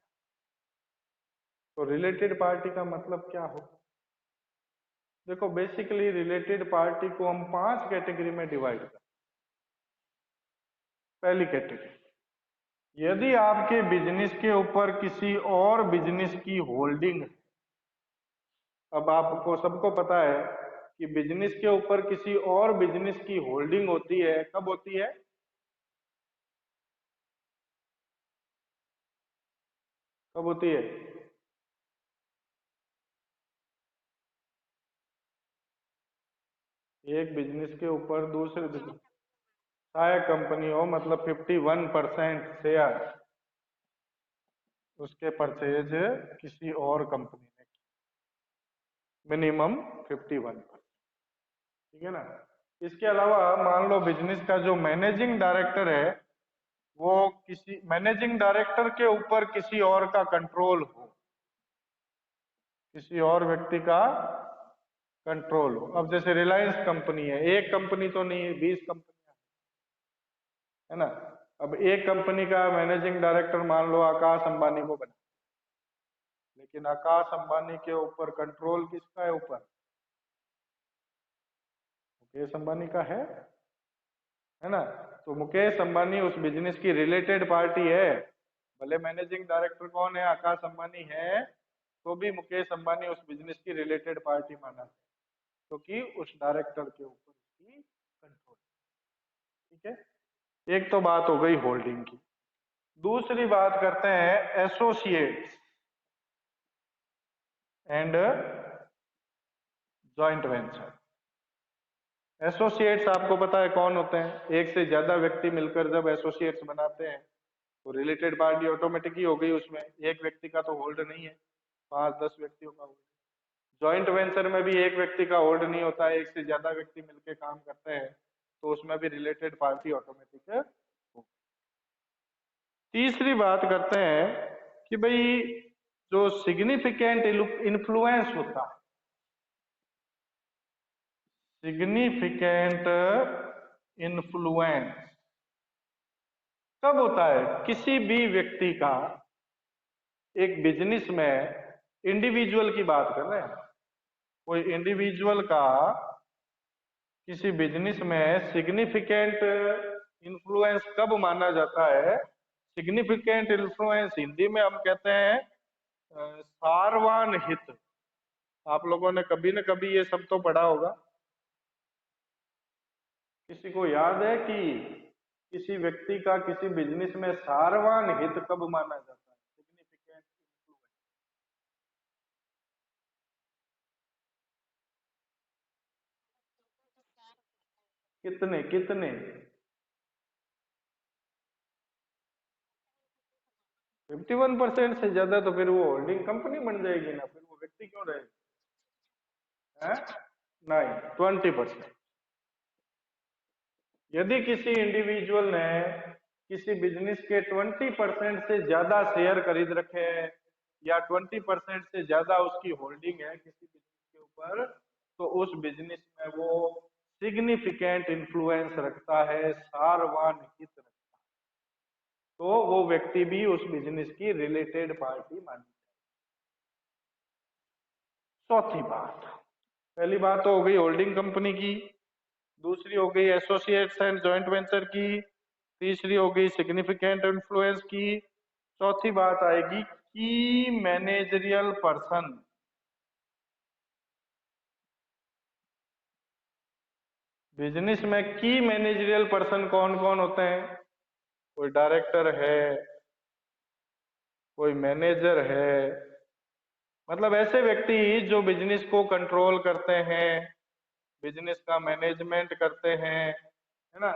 तो रिलेटेड पार्टी का मतलब क्या हो? देखो बेसिकली रिलेटेड पार्टी को हम 5 कैटेगरी में डिवाइड करते हैं। पहली कैटेगरी, यदि आपके बिजनेस के ऊपर किसी और बिजनेस की होल्डिंग है। अब आपको सबको पता है कि बिजनेस के ऊपर किसी और बिजनेस की होल्डिंग होती है, कब होती है? कब होती है? एक बिजनेस के ऊपर दूसरे बिजनेस, चाहे कंपनी हो, मतलब 51% शेयर उसके परचेज किसी और कंपनी ने, मिनिमम 51%, ठीक है ना। इसके अलावा मान लो बिजनेस का जो मैनेजिंग डायरेक्टर है, वो किसी मैनेजिंग डायरेक्टर के ऊपर किसी और का कंट्रोल हो, किसी और व्यक्ति का कंट्रोल हो। अब जैसे रिलायंस कंपनी है, एक कंपनी तो नहीं है, 20 कंपनियां है ना। अब एक कंपनी का मैनेजिंग डायरेक्टर मान लो आकाश अंबानी को बना, लेकिन आकाश अंबानी के ऊपर कंट्रोल किसका है? ऊपर मुकेश अंबानी का है ना? तो मुकेश अंबानी उस बिजनेस की रिलेटेड पार्टी है। भले मैनेजिंग डायरेक्टर कौन है? आकाश अंबानी है, तो भी मुकेश अंबानी उस बिजनेस की रिलेटेड पार्टी माना है, क्योंकि उस डायरेक्टर के ऊपर उसकी कंट्रोल। ठीक है, एक तो बात हो गई होल्डिंग की। दूसरी बात करते हैं associates and joint venture. Associates आपको पता है कौन होते हैं? एक से ज्यादा व्यक्ति मिलकर जब एसोसिएट्स बनाते हैं तो रिलेटेड पार्टी ऑटोमेटिक ही हो गई। उसमें एक व्यक्ति का तो होल्ड नहीं है, 5-10 व्यक्तियों का होल्ड। जॉइंट वेंचर में भी एक व्यक्ति का होल्ड नहीं होता है, एक से ज्यादा व्यक्ति मिलकर काम करते हैं, तो उसमें भी रिलेटेड पार्टी ऑटोमेटिक है। तीसरी बात करते हैं कि भाई जो सिग्निफिकेंट इन्फ्लुएंस होता है, सिग्निफिकेंट इन्फ्लुएंस कब होता है? किसी भी व्यक्ति का एक बिजनेस में, इंडिविजुअल की बात कर रहे हैं, कोई इंडिविजुअल का किसी बिजनेस में सिग्निफिकेंट इन्फ्लुएंस कब माना जाता है? सिग्निफिकेंट इन्फ्लुएंस हिंदी में हम कहते हैं सारवान हित। आप लोगों ने कभी न कभी ये सब तो पढ़ा होगा। किसी को याद है कि किसी व्यक्ति का किसी बिजनेस में सारवान हित कब माना जाता है? सिग्निफिकेंट इन्फ्लुएंस कितने कितने? 51% से ज्यादा? तो फिर वो होल्डिंग कंपनी बन जाएगी ना, फिर वो व्यक्ति क्यों रहेगा? है नहीं, 20%। यदि किसी इंडिविजुअल ने किसी बिजनेस के 20% से ज्यादा शेयर खरीद रखे हैं, या 20% से ज्यादा उसकी होल्डिंग है किसी बिजनेस के ऊपर, तो उस बिजनेस में वो सिग्निफिकेंट इन्फ्लुएंस रखता है, सारवान हित रखता है, तो वो व्यक्ति भी उस बिजनेस की रिलेटेड पार्टी मानी। चौथी बात, पहली बात तो हो गई होल्डिंग कंपनी की, दूसरी हो गई एसोसिएट्स एंड जॉइंट वेंचर की, तीसरी हो गई सिग्निफिकेंट इन्फ्लुएंस की, चौथी बात आएगी की मैनेजरियल पर्सन। बिजनेस में की मैनेजरियल पर्सन कौन कौन होते हैं? कोई डायरेक्टर है, कोई मैनेजर है, मतलब ऐसे व्यक्ति जो बिजनेस को कंट्रोल करते हैं, बिजनेस का मैनेजमेंट करते हैं, है ना?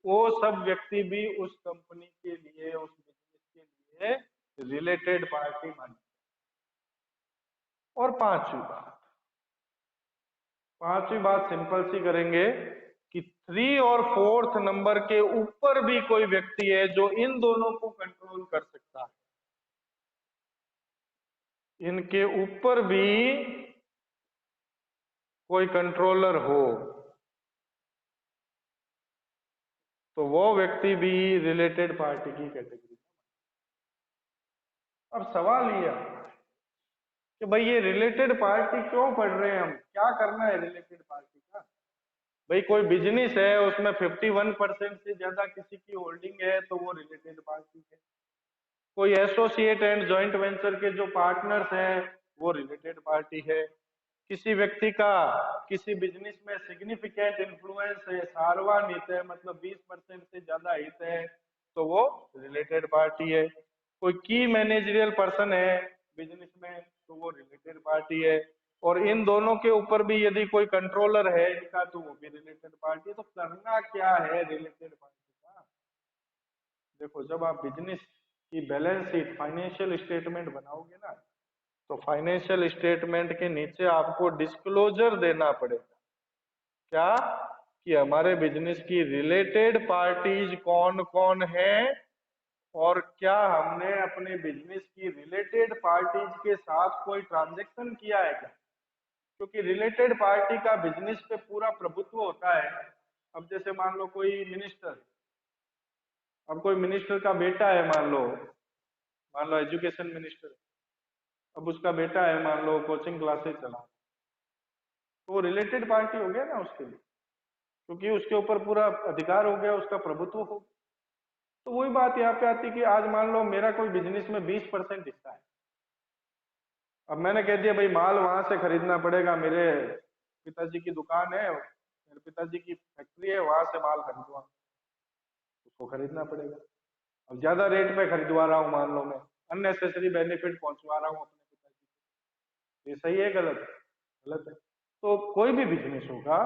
वो सब व्यक्ति भी उस कंपनी के लिए, उस बिजनेस के लिए रिलेटेड पार्टी मानी। और पांचवी बात सिंपल सी करेंगे कि 3 और 4th नंबर के ऊपर भी कोई व्यक्ति है जो इन दोनों को कंट्रोल कर सकता है। इनके ऊपर भी कोई कंट्रोलर हो तो वो व्यक्ति भी रिलेटेड पार्टी की कैटेगरी। अब सवाल ये आता है कि भाई ये रिलेटेड पार्टी क्यों पढ़ रहे हैं हम? क्या करना है रिलेटेड पार्टी का? भाई कोई बिजनेस है, उसमें 51% से ज्यादा किसी की होल्डिंग है, तो वो रिलेटेड पार्टी है। कोई एसोसिएट एंड जॉइंट वेंचर के जो पार्टनर्स हैं, वो रिलेटेड पार्टी है। किसी व्यक्ति का किसी बिजनेस में सिग्निफिकेंट इन्फ्लुएंस है, सार्वजनिक हित है, मतलब 20% से ज्यादा हित है, तो वो रिलेटेड पार्टी है। कोई की मैनेजरियल पर्सन है बिजनेस में, तो वो रिलेटेड पार्टी है। और इन दोनों के ऊपर भी यदि कोई कंट्रोलर है इनका, तो वो भी रिलेटेड पार्टी है। तो करना क्या है रिलेटेड पार्टी का? देखो, जब आप बिजनेस की बैलेंस शीट, फाइनेंशियल स्टेटमेंट बनाओगे ना, तो फाइनेंशियल स्टेटमेंट के नीचे आपको डिस्क्लोजर देना पड़ेगा। क्या? कि हमारे बिजनेस की रिलेटेड पार्टीज कौन कौन है, और क्या हमने अपने बिजनेस की रिलेटेड पार्टीज के साथ कोई ट्रांजेक्शन किया है क्या? क्योंकि रिलेटेड पार्टी का बिजनेस पे पूरा प्रभुत्व होता है। अब जैसे मान लो कोई मिनिस्टर, अब कोई मिनिस्टर का बेटा है, मान लो एजुकेशन मिनिस्टर, अब उसका बेटा है, मान लो कोचिंग क्लासेस चला, तो वो रिलेटेड पार्टी हो गया ना उसके लिए, क्योंकि उसके ऊपर पूरा अधिकार हो गया, उसका प्रभुत्व हो। तो वही बात यहाँ पे आती है कि आज मान लो मेरा कोई बिजनेस में 20% हिस्सा है। अब मैंने कह दिया भाई माल वहां से खरीदना पड़ेगा, मेरे पिताजी की दुकान है, मेरे पिताजी की फैक्ट्री है, वहां से माल खरीदवा, उसको खरीदना पड़ेगा। अब ज्यादा रेट पे खरीदवा रहा हूँ, मान लो मैं अननेसेसरी बेनिफिट पहुंचवा रहा हूँ अपने पिताजी को, ये सही है गलत है? गलत है। तो कोई भी बिजनेस होगा,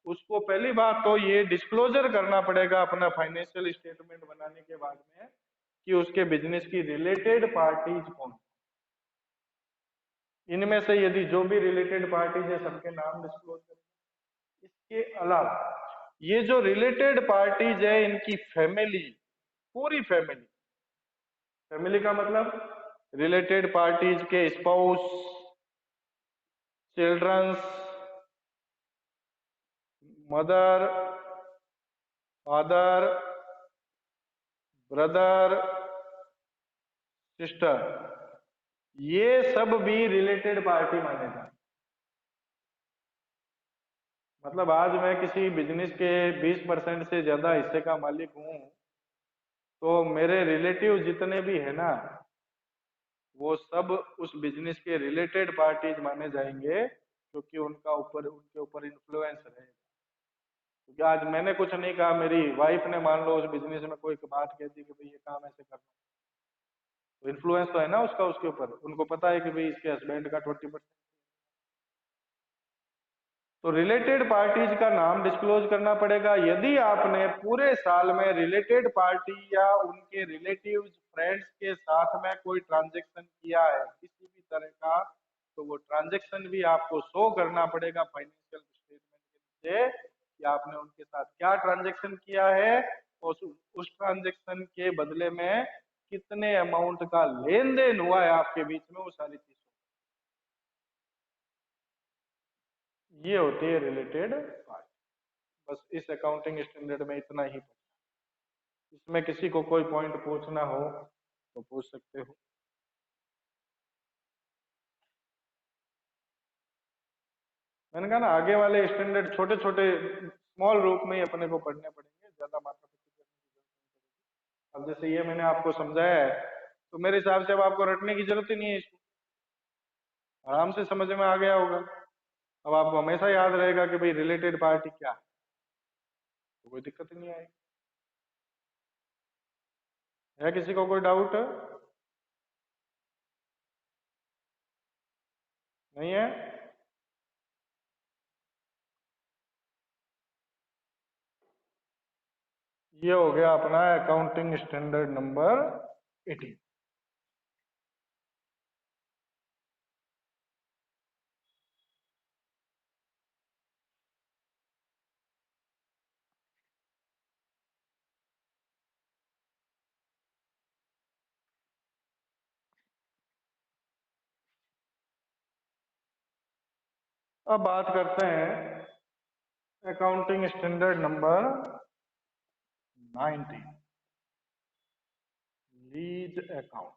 उसको पहली बात तो ये डिस्क्लोजर करना पड़ेगा अपना फाइनेंशियल स्टेटमेंट बनाने के बाद में, कि उसके बिजनेस की रिलेटेड पार्टीज कौन। इनमें से यदि जो भी रिलेटेड पार्टीज है सबके नाम डिस्क्लोज करें। इसके अलावा ये जो रिलेटेड पार्टीज है इनकी फैमिली, पूरी फैमिली, फैमिली का मतलब रिलेटेड पार्टीज के spouse, childrens, mother, father, brother, sister, ये सब भी रिलेटेड पार्टी माने जाते। मतलब आज मैं किसी बिजनेस के 20% से ज्यादा हिस्से का मालिक हूं, तो मेरे रिलेटिव जितने भी है ना, वो सब उस बिजनेस के रिलेटेड पार्टीज माने जाएंगे, क्योंकि उनके ऊपर इन्फ्लुएंस रहेगा। क्योंकि आज मैंने कुछ नहीं कहा, मेरी वाइफ ने मान लो उस बिजनेस में कोई बात कह दी कि भाई ये काम ऐसे करना, तो इन्फ्लुएंस तो है ना उसका उसके ऊपर। उनको पता है कि भाई इसके हस्बैंड का 20%। तो रिलेटेड पार्टीज का नाम डिस्क्लोज करना पड़ेगा। यदि आपने पूरे साल में रिलेटेड पार्टी या उनके रिलेटिव्स, फ्रेंड्स के साथ में कोई ट्रांजेक्शन किया है किसी भी तरह का, तो वो ट्रांजेक्शन भी आपको शो करना पड़ेगा फाइनेंशियल स्टेटमेंट के नीचे, कि आपने उनके साथ क्या ट्रांजेक्शन किया है, और उस ट्रांजेक्शन के बदले में कितने अमाउंट का लेन देन हुआ है आपके बीच में, वो सारी चीज। ये होती है रिलेटेड पार्टी। बस इस अकाउंटिंग स्टैंडर्ड में इतना ही पढ़ना। इसमें किसी को कोई पॉइंट पूछना हो तो पूछ सकते हो। मैंने कहा ना आगे वाले स्टैंडर्ड छोटे छोटे स्मॉल रूप में ही अपने को पढ़ने पड़ेंगे, ज्यादा मात्रा करने की जरूरत नहीं पड़ेगी। अब जैसे ये मैंने आपको समझाया है, तो मेरे हिसाब से अब आपको रटने की जरूरत ही नहीं है, इसको आराम से समझ में आ गया होगा। अब आपको हमेशा याद रहेगा कि भाई रिलेटेड पार्टी क्या है, तो कोई दिक्कत ही नहीं आएगी। है किसी को कोई डाउट? नहीं है? ये हो गया अपना अकाउंटिंग स्टैंडर्ड नंबर 18। अब बात करते हैं accounting standard number 19, lease account.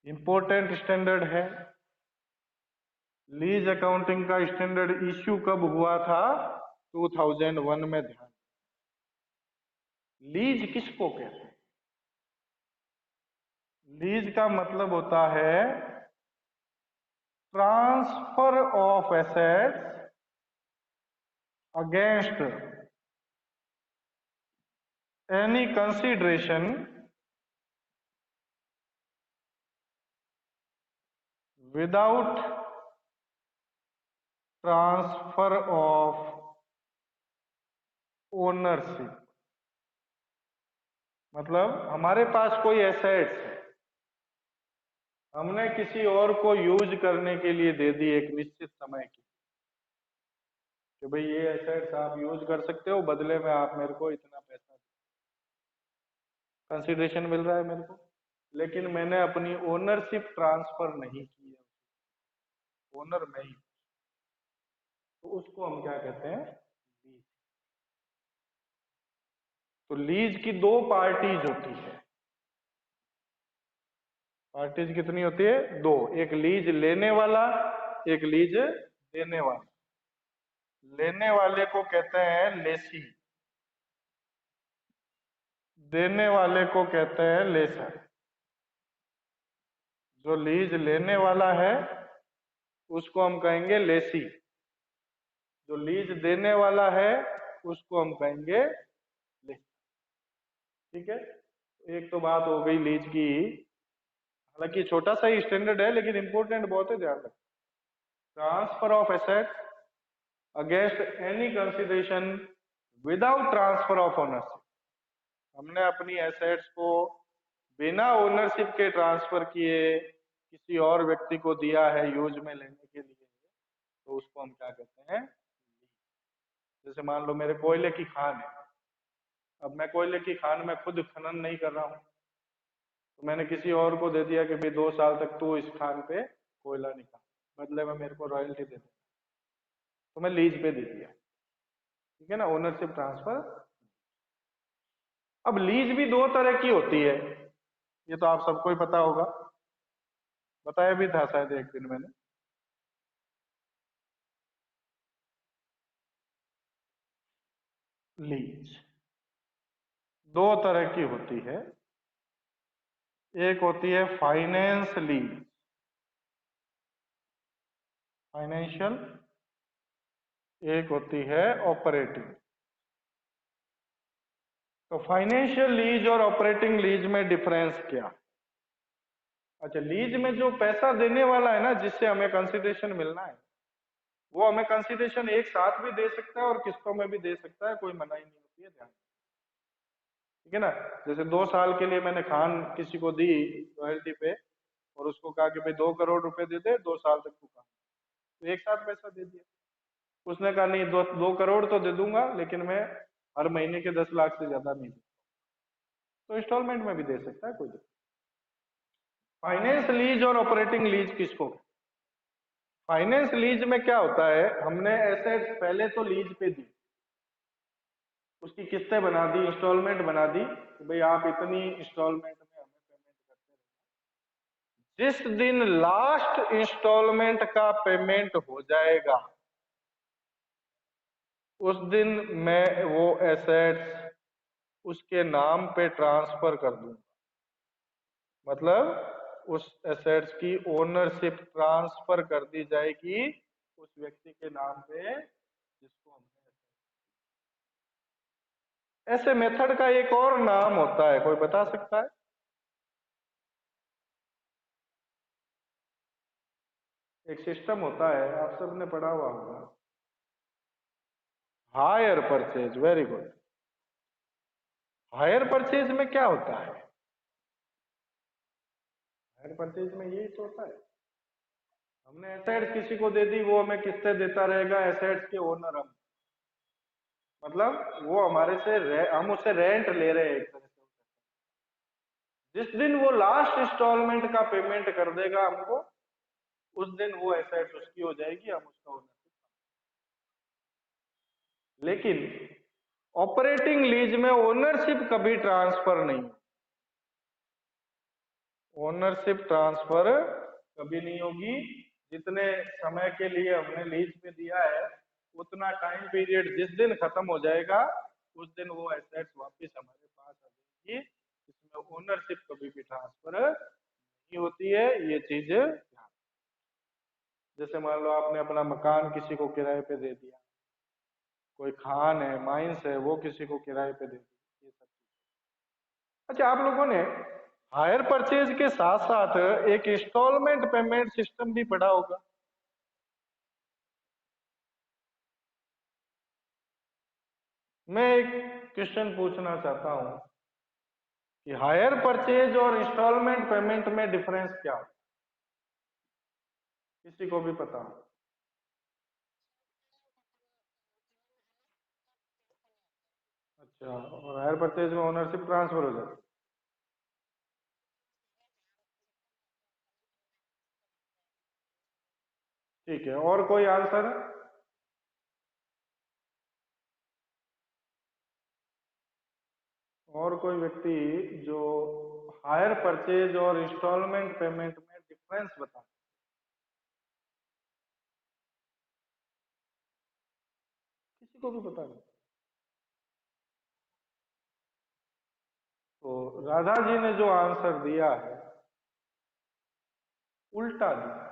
Important standard है। लीज अकाउंटिंग का स्टैंडर्ड इश्यू कब हुआ था? 2001 में। ध्यान, लीज किसको कहते हैं? लीज का मतलब होता है transfer of assets against any consideration without transfer of ownership. मतलब हमारे पास कोई एसेट्स है, हमने किसी और को यूज करने के लिए दे दी एक निश्चित समय की, कि भाई ये एसेट्स आप यूज कर सकते हो, बदले में आप मेरे को इतना पैसा, कंसिडरेशन मिल रहा है मेरे को, लेकिन मैंने अपनी ओनरशिप ट्रांसफर नहीं की है, ओनर मैं ही, तो उसको हम क्या कहते हैं? लीज। तो लीज की दो पार्टीज होती है, पार्टीज कितनी होती है? दो, एक लीज लेने वाला, एक लीज देने वाला। लेने वाले को कहते हैं लेसी, देने वाले को कहते हैं लेसर। जो लीज लेने वाला है उसको हम कहेंगे लेसी, जो लीज देने वाला है उसको हम कहेंगे लेसर। ठीक है, एक तो बात हो गई लीज की, हालांकि छोटा सा ही स्टैंडर्ड है लेकिन इंपॉर्टेंट बहुत है, ध्यान रखना। Transfer of assets against any consideration without transfer of ownership. हमने अपनी एसेट्स को बिना ओनरशिप के ट्रांसफर किए किसी और व्यक्ति को दिया है यूज में लेने के लिए, तो उसको हम क्या कहते हैं? जैसे मान लो मेरे कोयले की खान है, अब मैं कोयले की खान में खुद खनन नहीं कर रहा हूं, तो मैंने किसी और को दे दिया कि भाई 2 साल तक तू इस खान पे कोयला निकाल, बदले में मेरे को रॉयल्टी दे दे, तो मैं लीज पे दे दिया। ठीक है ना, ओनरशिप ट्रांसफर। अब लीज भी दो तरह की होती है, ये तो आप सबको ही पता होगा, बताया भी था शायद एक दिन मैंने। लीज दो तरह की होती है, एक होती है फाइनेंस लीज, फाइनेंशियल, एक होती है ऑपरेटिंग। तो फाइनेंशियल लीज और ऑपरेटिंग लीज में डिफरेंस क्या? अच्छा, लीज में जो पैसा देने वाला है ना, जिससे हमें कंसिडरेशन मिलना है, वो हमें कंसिडरेशन एक साथ भी दे सकता है और किस्तों में भी दे सकता है, कोई मनाही नहीं होती है, ध्यान। ठीक है ना, जैसे 2 साल के लिए मैंने खान किसी को दी रॉयल्टी पे, और उसको कहा कि भाई 2 करोड़ रुपए दे दे, 2 साल तक तू काम, तो एक साथ पैसा दे दिया। उसने कहा नहीं, 2 करोड़ तो दे दूंगा लेकिन मैं हर महीने के 10 लाख से ज्यादा नहीं दूंगा, तो इंस्टॉलमेंट में भी दे सकता है, कोई दिक्कत। फाइनेंस लीज और ऑपरेटिंग लीज किसको? फाइनेंस लीज में क्या होता है, हमने एसेट्स पहले तो लीज पे दी, उसकी किस्तें बना दी, इंस्टॉलमेंट बना दी कि भाई आप इतनी इंस्टॉलमेंट में हमें पेमेंट करते रहे। जिस दिन लास्ट इंस्टॉलमेंट का पेमेंट हो जाएगा उस दिन मैं वो एसेट्स उसके नाम पे ट्रांसफर कर दूंगा, मतलब उस एसेट्स की ओनरशिप ट्रांसफर कर दी जाएगी उस व्यक्ति के नाम पे जिसको हमने। ऐसे मेथड का एक और नाम होता है, कोई बता सकता है? एक सिस्टम होता है, आप सबने पढ़ा हुआ होगा, hire purchase. Very good. Hire purchase में क्या होता है? हायर परचेज में यही तो होता है, हमने एसेट्स किसी को दे दी, वो हमें किस्तें देता रहेगा, एसेट्स के ओनर हम, मतलब वो हमारे से हम उससे रेंट ले रहे हैं एक तरह से। जिस दिन वो लास्ट इंस्टॉलमेंट का पेमेंट कर देगा हमको, उस दिन वो एसेट्स उसकी हो जाएगी, हम उसका ओनरशिप। लेकिन ऑपरेटिंग लीज में ओनरशिप कभी ट्रांसफर नहीं, ओनरशिप ट्रांसफर कभी नहीं होगी। जितने समय के लिए हमने लीज पे दिया है उतना टाइम पीरियड जिस दिन खत्म हो जाएगा उस दिन वो एसेट्स वापस हमारे पास आ जाएगी, इसमें ओनरशिप कभी भी ट्रांसफर नहीं होती है। ये चीज जैसे मान लो आपने अपना मकान किसी को किराए पे दे दिया, कोई खान है, माइंस है, वो किसी को किराए पे दे दी, ये सब चीजें। अच्छा, आप लोगों ने हायर परचेज के साथ साथ एक इंस्टॉलमेंट पेमेंट सिस्टम भी पढ़ा होगा। मैं एक क्वेश्चन पूछना चाहता हूं कि हायर परचेज और इंस्टॉलमेंट पेमेंट में डिफरेंस क्या है? किसी को भी पता हो? अच्छा, और हायर परचेज में ओनरशिप ट्रांसफर हो जाती है। ठीक है, और कोई आंसर? और कोई व्यक्ति जो हायर परचेज और इंस्टॉलमेंट पेमेंट में डिफरेंस बता, किसी को भी पता नहीं। तो राधा जी ने जो आंसर दिया है उल्टा दिया।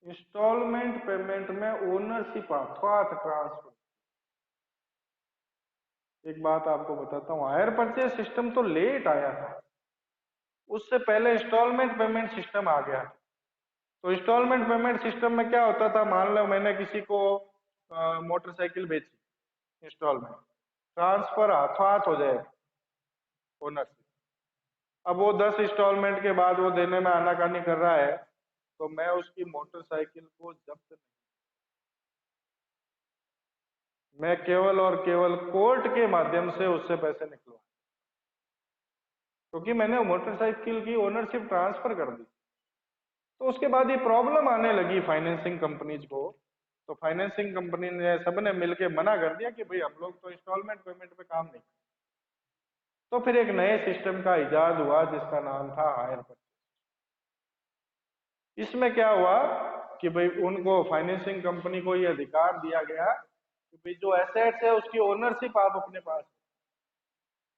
इंस्टॉलमेंट पेमेंट में ओनरशिप अथवा ट्रांसफर। एक बात आपको बताता हूँ, हायर परचेज सिस्टम तो लेट आया था, उससे पहले इंस्टॉलमेंट पेमेंट सिस्टम आ गया। तो इंस्टॉलमेंट पेमेंट सिस्टम में क्या होता था, मान लो मैंने किसी को मोटरसाइकिल बेची, इंस्टॉलमेंट ट्रांसफर हाथों हाथ हो जाएगा ओनरशिप। अब वो 10 इंस्टॉलमेंट के बाद वो देने में आनाकानी कर रहा है, तो मैं उसकी मोटरसाइकिल को जब्त नहीं, मैं केवल और केवल कोर्ट के माध्यम से उससे पैसे निकलवा, क्योंकि मैंने मोटरसाइकिल की ओनरशिप ट्रांसफर कर दी। तो उसके बाद ये प्रॉब्लम आने लगी फाइनेंसिंग कंपनीज को। तो फाइनेंसिंग कंपनी ने सबने मिलके मना कर दिया कि भाई हम लोग तो इंस्टॉलमेंट पेमेंट पे काम नहीं करते। तो फिर एक नए सिस्टम का इजाद हुआ जिसका नाम था हायर परचेज। इसमें क्या हुआ कि भाई उनको फाइनेंसिंग कंपनी को ये अधिकार दिया गया कि भाई जो एसेट्स है उसकी ओनरशिप आप अपने पास,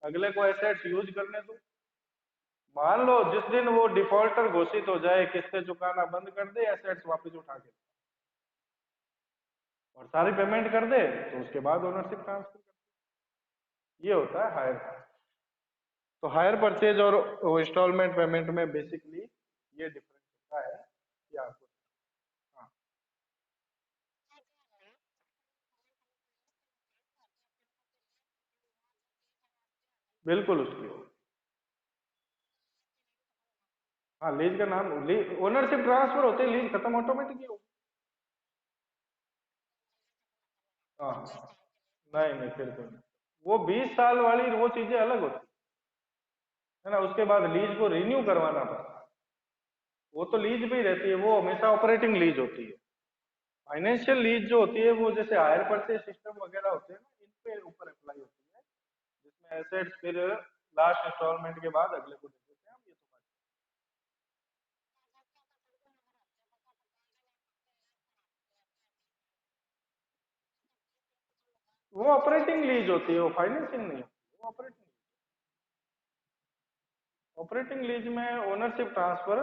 अगले को एसेट्स यूज करने दो। मान लो जिस दिन वो डिफॉल्टर घोषित हो जाए, किस्तें चुकाना बंद कर दे, एसेट्स वापस उठा के और सारी पेमेंट कर दे, तो उसके बाद ओनरशिप ट्रांसफर कर दे। ये होता है हायर। तो हायर परचेज और इंस्टॉलमेंट पेमेंट में बेसिकली ये डिफरेंस होता है कि आपको। हाँ, बिल्कुल उसकी हो। हाँ, लीज का नाम, ओनरशिप ट्रांसफर होते लीज खत्म ऑटोमेटिकली हो। हाँ, नहीं नहीं, फिर तो नहीं। वो 20 साल वाली वो चीजें अलग होती है ना, उसके बाद लीज को रिन्यू करवाना पड़ता है। वो तो लीज भी रहती है, वो हमेशा ऑपरेटिंग लीज होती है। फाइनेंशियल लीज जो होती है वो जैसे हायर परचेज सिस्टम वगैरह होते हैं ना, इन पे ऊपर अप्लाई होती है, जिसमें एसेट्स फिर लास्ट इंस्टॉलमेंट के बाद अगले को दे देते हैं हम, ये तो बात है। वो ऑपरेटिंग लीज होती है, वो फाइनेंसिंग नहीं होती, वो ऑपरेटिंग। ऑपरेटिंग लीज में ओनरशिप ट्रांसफर